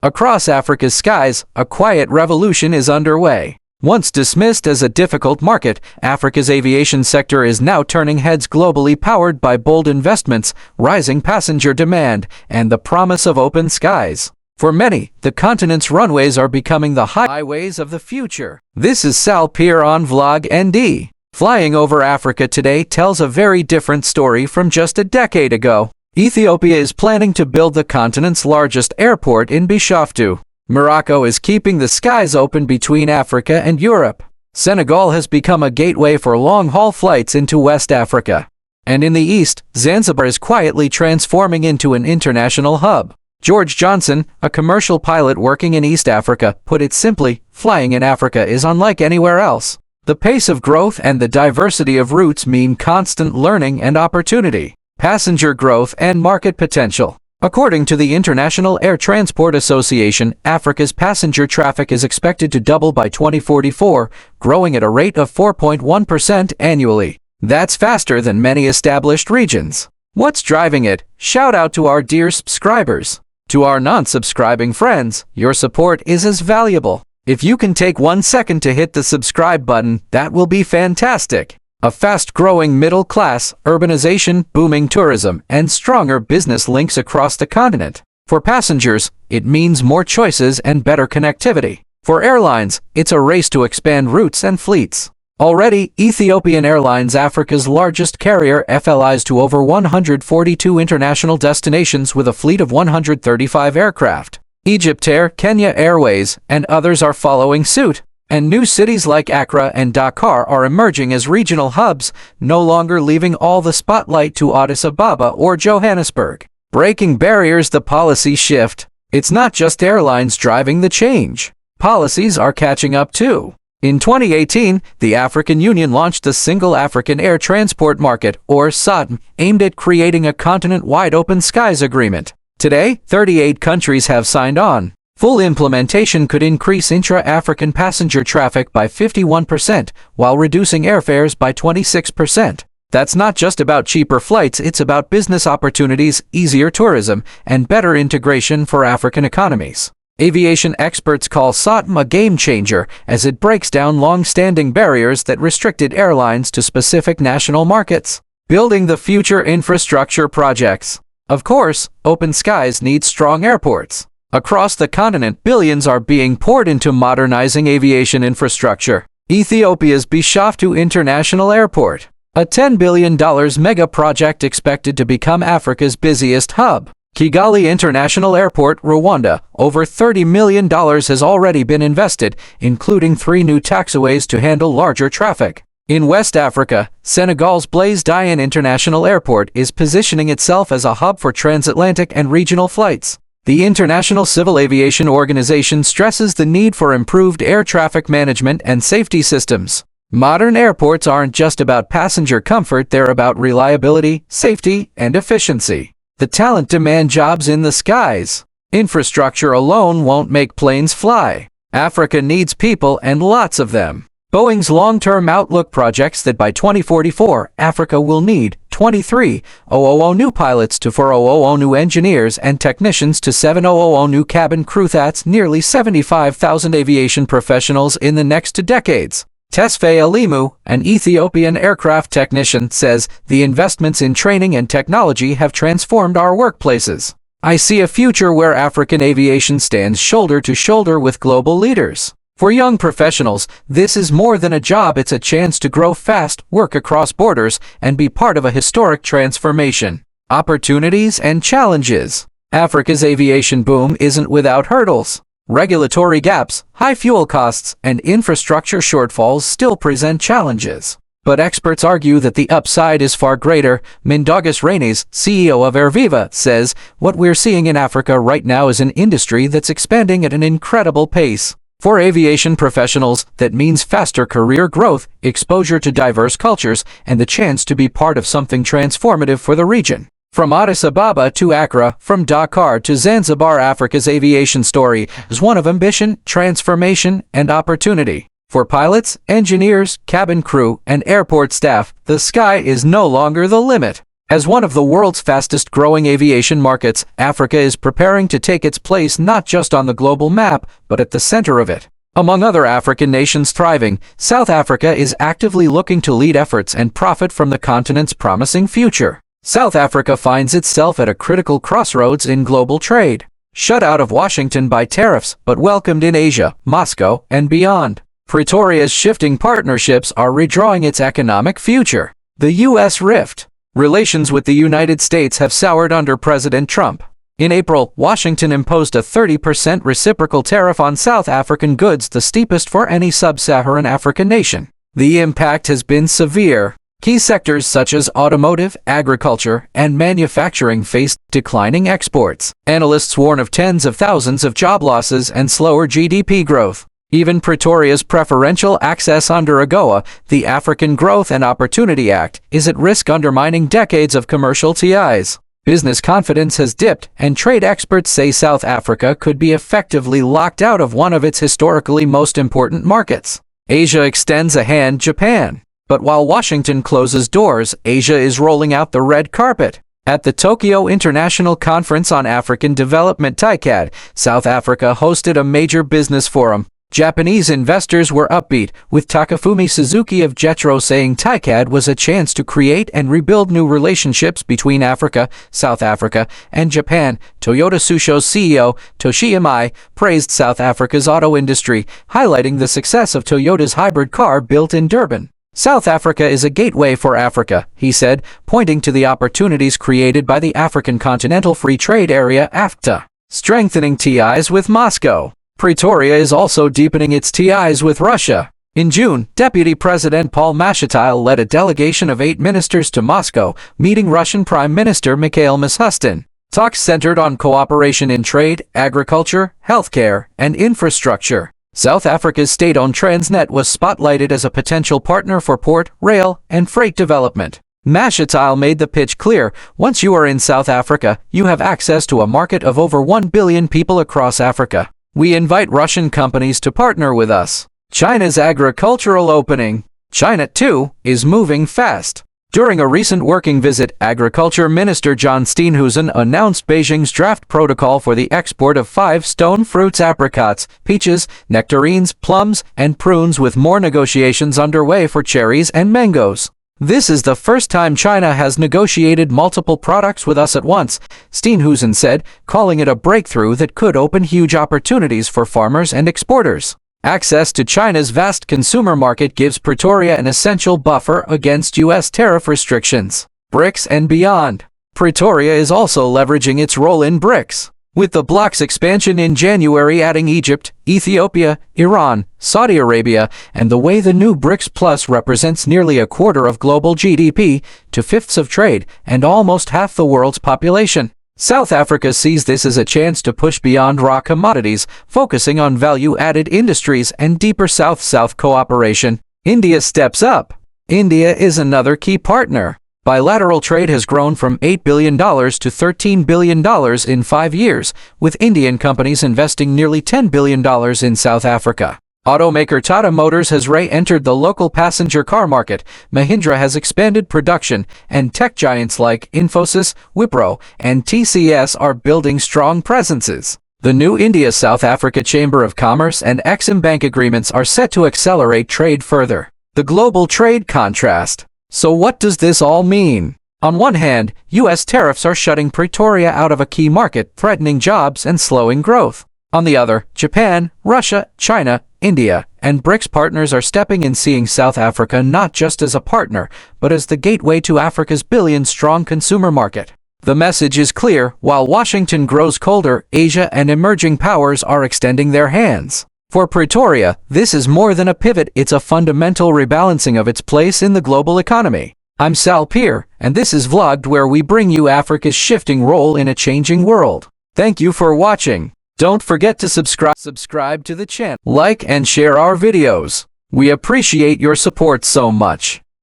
Across Africa's skies, a quiet revolution is underway. Once dismissed as a difficult market, Africa's aviation sector is now turning heads globally, powered by bold investments, rising passenger demand, and the promise of open skies. For many, the continent's runways are becoming the highways of the future. This is Sal Pierre on Vlog ND. Flying over Africa today tells a very different story from just a decade ago. Ethiopia is planning to build the continent's largest airport in Bishoftu. Morocco is keeping the skies open between Africa and Europe. Senegal has become a gateway for long-haul flights into West Africa. And in the east, Zanzibar is quietly transforming into an international hub. George Johnson, a commercial pilot working in East Africa, put it simply, flying in Africa is unlike anywhere else. The pace of growth and the diversity of routes mean constant learning and opportunity, passenger growth and market potential. According to the International Air Transport Association, Africa's passenger traffic is expected to double by 2044, growing at a rate of 4.1% annually. That's faster than many established regions. What's driving it? Shout out to our dear subscribers. To our non-subscribing friends, your support is as valuable. If you can take 1 second to hit the subscribe button, that will be fantastic. A fast-growing middle class, urbanization, booming tourism, and stronger business links across the continent. For passengers, it means more choices and better connectivity. For airlines, it's a race to expand routes and fleets. Already, Ethiopian Airlines, Africa's largest carrier, flies to over 142 international destinations with a fleet of 135 aircraft. Egyptair, Kenya Airways, and others are following suit. And new cities like Accra and Dakar are emerging as regional hubs, no longer leaving all the spotlight to Addis Ababa or Johannesburg. Breaking barriers, the policy shift. It's not just airlines driving the change. Policies are catching up too. In 2018, the African Union launched the Single African Air Transport Market, or SATM, aimed at creating a continent-wide open skies agreement. Today, 38 countries have signed on. Full implementation could increase intra-African passenger traffic by 51%, while reducing airfares by 26%. That's not just about cheaper flights, it's about business opportunities, easier tourism, and better integration for African economies. Aviation experts call SATM a game-changer, as it breaks down long-standing barriers that restricted airlines to specific national markets. Building the future infrastructure projects. Of course, open skies need strong airports. Across the continent, billions are being poured into modernizing aviation infrastructure. Ethiopia's Bishoftu International Airport, a $10 billion mega project expected to become Africa's busiest hub. Kigali International Airport, Rwanda, over $30 million has already been invested, including 3 new taxiways to handle larger traffic. In West Africa, Senegal's Blaise Diagne International Airport is positioning itself as a hub for transatlantic and regional flights. The International Civil Aviation Organization stresses the need for improved air traffic management and safety systems. Modern airports aren't just about passenger comfort, they're about reliability, safety, and efficiency. The talent demand jobs in the skies. Infrastructure alone won't make planes fly. Africa needs people, and lots of them. Boeing's long-term outlook projects that by 2044, Africa will need 23,000 new pilots to 4,000 new engineers and technicians to 7,000 new cabin crew. That's nearly 75,000 aviation professionals in the next 2 decades. Tesfaye Alimu, an Ethiopian aircraft technician, says, "The investments in training and technology have transformed our workplaces. I see a future where African aviation stands shoulder to shoulder with global leaders." For young professionals, this is more than a job, it's a chance to grow fast, work across borders, and be part of a historic transformation. Opportunities and challenges. Africa's aviation boom isn't without hurdles. Regulatory gaps, high fuel costs, and infrastructure shortfalls still present challenges. But experts argue that the upside is far greater. Mindaugas Reines, CEO of AirViva, says, "What we're seeing in Africa right now is an industry that's expanding at an incredible pace. For aviation professionals, that means faster career growth, exposure to diverse cultures, and the chance to be part of something transformative for the region." From Addis Ababa to Accra, from Dakar to Zanzibar, Africa's aviation story is one of ambition, transformation, and opportunity. For pilots, engineers, cabin crew, and airport staff, the sky is no longer the limit. As one of the world's fastest-growing aviation markets, Africa is preparing to take its place not just on the global map, but at the center of it. Among other African nations thriving, South Africa is actively looking to lead efforts and profit from the continent's promising future. South Africa finds itself at a critical crossroads in global trade. Shut out of Washington by tariffs, but welcomed in Asia, Moscow, and beyond. Pretoria's shifting partnerships are redrawing its economic future. The U.S. rift. Relations with the United States have soured under President Trump. In April, Washington imposed a 30% reciprocal tariff on South African goods, the steepest for any sub-Saharan African nation. The impact has been severe. Key sectors such as automotive, agriculture, and manufacturing faced declining exports. Analysts warn of tens of thousands of job losses and slower GDP growth. Even Pretoria's preferential access under AGOA, the African Growth and Opportunity Act, is at risk, undermining decades of commercial ties. Business confidence has dipped, and trade experts say South Africa could be effectively locked out of one of its historically most important markets. Asia extends a hand, Japan. But while Washington closes doors, Asia is rolling out the red carpet. At the Tokyo International Conference on African Development (TICAD), South Africa hosted a major business forum. Japanese investors were upbeat, with Takafumi Suzuki of JETRO saying TICAD was a chance to create and rebuild new relationships between Africa, South Africa, and Japan. Toyota Tsusho's CEO, Toshi Imai, praised South Africa's auto industry, highlighting the success of Toyota's hybrid car built in Durban. South Africa is a gateway for Africa, he said, pointing to the opportunities created by the African Continental Free Trade Area (AfCFTA). Strengthening ties with Moscow. Pretoria is also deepening its ties with Russia. In June, Deputy President Paul Mashatile led a delegation of 8 ministers to Moscow, meeting Russian Prime Minister Mikhail Mishustin. Talks centered on cooperation in trade, agriculture, healthcare, and infrastructure. South Africa's state-owned Transnet was spotlighted as a potential partner for port, rail, and freight development. Mashatile made the pitch clear: once you are in South Africa, you have access to a market of over 1 billion people across Africa. We invite Russian companies to partner with us. China's agricultural opening. China, too, is moving fast. During a recent working visit, Agriculture Minister John Steenhuisen announced Beijing's draft protocol for the export of 5 stone fruits: apricots, peaches, nectarines, plums, and prunes, with more negotiations underway for cherries and mangoes. This is the first time China has negotiated multiple products with us at once, Steenhuisen said, calling it a breakthrough that could open huge opportunities for farmers and exporters. Access to China's vast consumer market gives Pretoria an essential buffer against U.S. tariff restrictions. BRICS and beyond. Pretoria is also leveraging its role in BRICS, with the bloc's expansion in January adding Egypt, Ethiopia, Iran, Saudi Arabia, and the way the new BRICS Plus represents nearly a quarter of global GDP, 2/5 of trade, and almost half the world's population. South Africa sees this as a chance to push beyond raw commodities, focusing on value-added industries and deeper South-South cooperation. India steps up. India is another key partner. Bilateral trade has grown from $8 billion to $13 billion in 5 years, with Indian companies investing nearly $10 billion in South Africa. Automaker Tata Motors has re-entered the local passenger car market, Mahindra has expanded production, and tech giants like Infosys, Wipro, and TCS are building strong presences. The new India-South Africa Chamber of Commerce and Exim Bank agreements are set to accelerate trade further. The global trade contrast. So what does this all mean? On one hand, U.S. tariffs are shutting Pretoria out of a key market, threatening jobs and slowing growth. On the other, Japan, Russia, China, India, and BRICS partners are stepping in, seeing South Africa not just as a partner, but as the gateway to Africa's billion-strong consumer market. The message is clear: while Washington grows colder, Asia and emerging powers are extending their hands. For Pretoria, this is more than a pivot, it's a fundamental rebalancing of its place in the global economy. I'm Sal Peer, and this is Vlogged, where we bring you Africa's shifting role in a changing world. Thank you for watching. Don't forget to subscribe to the channel, like and share our videos. We appreciate your support so much.